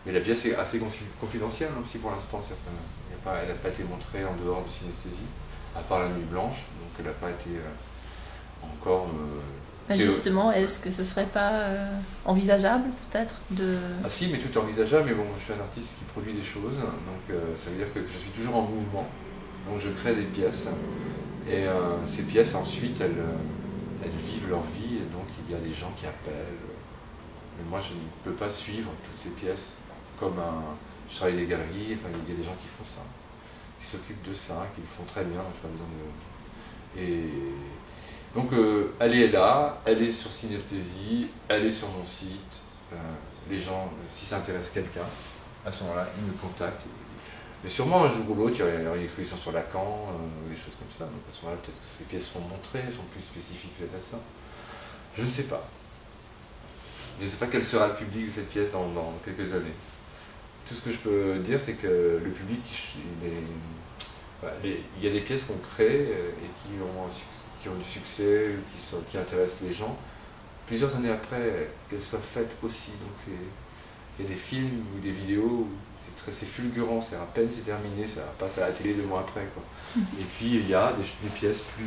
Mais la pièce est assez confidentielle aussi pour l'instant. Elle n'a pas été montrée en dehors de synesthésie, à part la nuit blanche, donc elle n'a pas été encore... Justement, est-ce que ce serait pas envisageable peut-être de... Ah si, mais tout est envisageable, mais bon, je suis un artiste qui produit des choses, donc ça veut dire que je suis toujours en mouvement, donc je crée des pièces, et ces pièces ensuite, elles vivent leur vie, et donc il y a des gens qui appellent, mais moi je ne peux pas suivre toutes ces pièces, comme je travaille des galeries, enfin il y a des gens qui font ça, qui s'occupent de ça, qui le font très bien, je n'ai pas besoin de... Et... Donc elle est là, elle est sur synesthésie, elle est sur mon site. Les gens, si ça intéresse quelqu'un, à ce moment-là, ils me contactent. Mais sûrement un jour ou l'autre, il y aura une exposition sur Lacan, des choses comme ça. Donc à ce moment-là, peut-être que ces pièces seront montrées, sont plus spécifiques peut-être à ça. Je ne sais pas. Je ne sais pas quel sera le public de cette pièce dans quelques années. Tout ce que je peux dire, c'est que le public, il y a des pièces qu'on crée et qui ont du succès, qui intéressent les gens, plusieurs années après qu'elles soient faites aussi. Donc il y a des films ou des vidéos où c'est fulgurant, c'est à peine c'est terminé, ça passe à la télé 2 mois après, quoi. Et puis il y a des pièces qui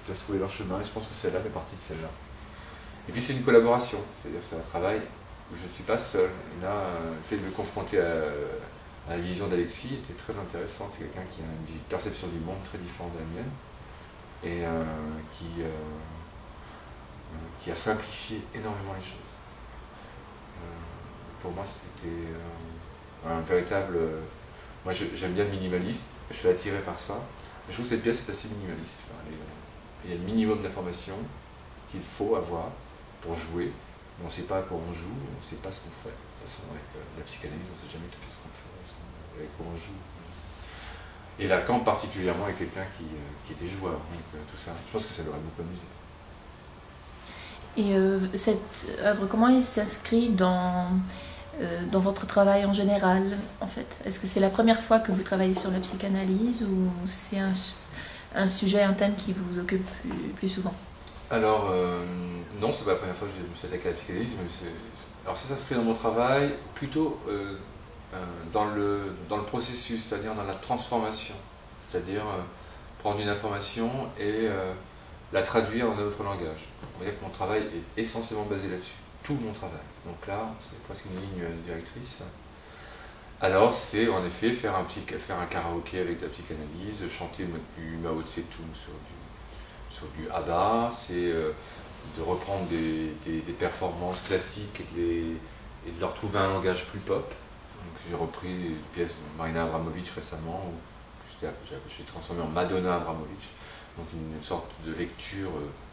doivent trouver leur chemin, et je pense que celle-là fait partie de celle-là. Et puis c'est une collaboration, c'est-à-dire c'est un travail où je ne suis pas seul. Et là, le fait de me confronter à la vision d'Alexis était très intéressant. C'est quelqu'un qui a une perception du monde très différente de la mienne, et qui a simplifié énormément les choses. Pour moi, c'était un véritable... moi, j'aime bien le minimalisme, je suis attiré par ça, mais je trouve que cette pièce est assez minimaliste. Enfin, il y a le minimum d'informations qu'il faut avoir pour jouer, mais on ne sait pas à quoi on joue, on ne sait pas ce qu'on fait. De toute façon, avec la psychanalyse, on ne sait jamais tout à fait ce qu'on fait, avec quoi on joue. Et Lacan particulièrement est quelqu'un qui était joueur, donc tout ça, je pense que ça l'aurait beaucoup amusé. Et cette œuvre, comment elle s'inscrit dans votre travail en général, en fait? Est-ce que c'est la première fois que vous travaillez sur la psychanalyse ou c'est un sujet, un thème qui vous occupe plus souvent? Alors, non, c'est pas la première fois que je me suis attaqué à la psychanalyse, mais alors ça s'inscrit dans mon travail plutôt dans le processus, c'est-à-dire dans la transformation, c'est-à-dire prendre une information et la traduire en un autre langage. On va dire que mon travail est essentiellement basé là-dessus, tout mon travail. Donc là, c'est presque une ligne directrice. Alors c'est en effet faire un karaoké avec de la psychanalyse, chanter du Mao Tse-tung sur du ABBA, c'est de reprendre des performances classiques et de leur trouver un langage plus pop. J'ai repris une pièce de Marina Abramovic récemment, où j'ai transformé en Madonna Abramovic, donc une sorte de lecture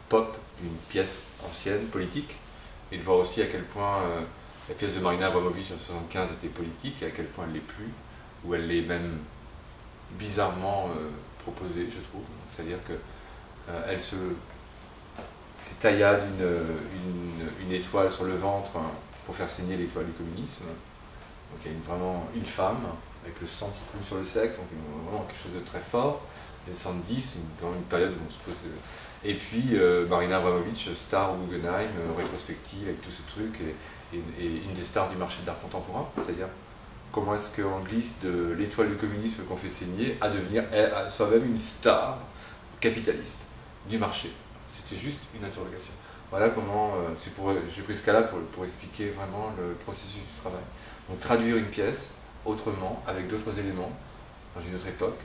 pop d'une pièce ancienne, politique, et de voir aussi à quel point la pièce de Marina Abramovic en 1975 était politique, et à quel point elle ne l'est plus, où elle l'est même bizarrement proposée, je trouve. C'est-à-dire qu'elle se fait taillade une étoile sur le ventre pour faire saigner l'étoile du communisme. Donc il y a vraiment une femme avec le sang qui coule sur le sexe, donc vraiment quelque chose de très fort. Les 70, c'est quand même une période où on se pose... Et puis Marina Abramovic, star au Guggenheim, rétrospective avec tout ce truc, et une des stars du marché de l'art contemporain, c'est-à-dire comment est-ce qu'on glisse de l'étoile du communisme qu'on fait saigner à devenir soi-même une star capitaliste du marché. C'était juste une interrogation. Voilà comment, j'ai pris ce cas-là pour expliquer vraiment le processus du travail. Donc traduire une pièce autrement, avec d'autres éléments, dans une autre époque,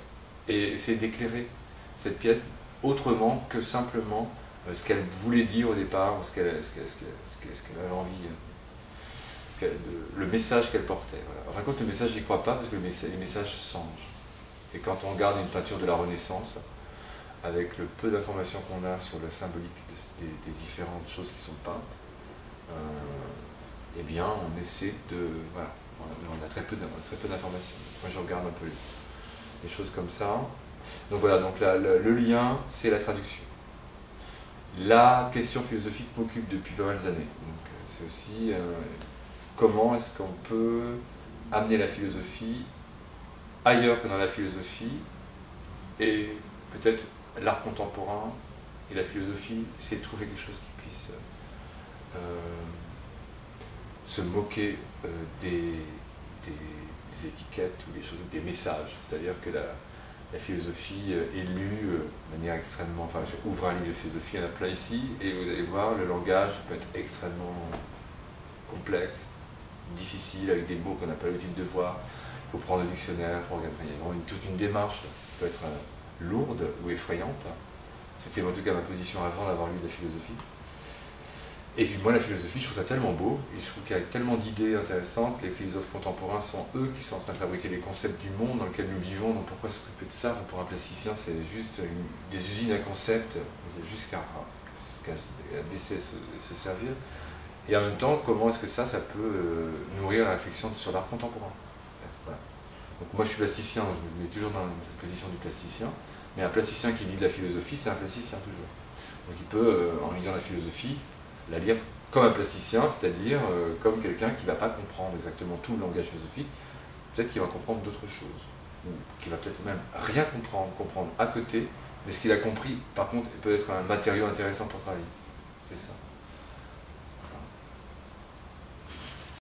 et essayer d'éclairer cette pièce autrement que simplement ce qu'elle voulait dire au départ, ou ce qu'elle avait envie, le message qu'elle portait. Voilà. En fin de compte, le message, j'y crois pas, parce que les messages changent. Et quand on regarde une peinture de la Renaissance, avec le peu d'informations qu'on a sur la symbolique des différentes choses qui sont peintes, eh bien, on essaie de... Voilà, on a très peu d'informations. Moi, je regarde un peu les choses comme ça. Donc voilà, donc le lien, c'est la traduction. La question philosophique m'occupe depuis pas mal d'années. Donc c'est aussi comment est-ce qu'on peut amener la philosophie ailleurs que dans la philosophie, et peut-être l'art contemporain et la philosophie, essayer de trouver quelque chose qui puisse se moquer des étiquettes ou des choses, des messages. C'est-à-dire que la philosophie est lue de manière extrêmement... Enfin, j'ouvre un livre de philosophie, il y en a plein ici, et vous allez voir, le langage peut être extrêmement complexe, difficile, avec des mots qu'on n'a pas l'habitude de voir. Il faut prendre le dictionnaire, il faut regarder. Il y a vraiment toute une démarche qui peut être lourde ou effrayante. C'était en tout cas ma position avant d'avoir lu de la philosophie. Et puis moi, la philosophie, je trouve ça tellement beau, et je trouve qu'il y a tellement d'idées intéressantes. Les philosophes contemporains sont eux qui sont en train de fabriquer les concepts du monde dans lequel nous vivons, donc pourquoi s'occuper de ça? Pour un plasticien, c'est juste des usines à concepts, jusqu'à baisser se servir. Et en même temps, comment est-ce que ça peut nourrir la réflexion sur l'art contemporain? Voilà. Donc moi, je suis plasticien, je me mets toujours dans cette position du plasticien, mais un plasticien qui lit de la philosophie, c'est un plasticien toujours. Donc il peut, en lisant la philosophie, la lire comme un plasticien, c'est-à-dire comme quelqu'un qui ne va pas comprendre exactement tout le langage philosophique, peut-être qu'il va comprendre d'autres choses, ou qu'il va peut-être même rien comprendre à côté, mais ce qu'il a compris, par contre, peut être un matériau intéressant pour travailler. C'est ça.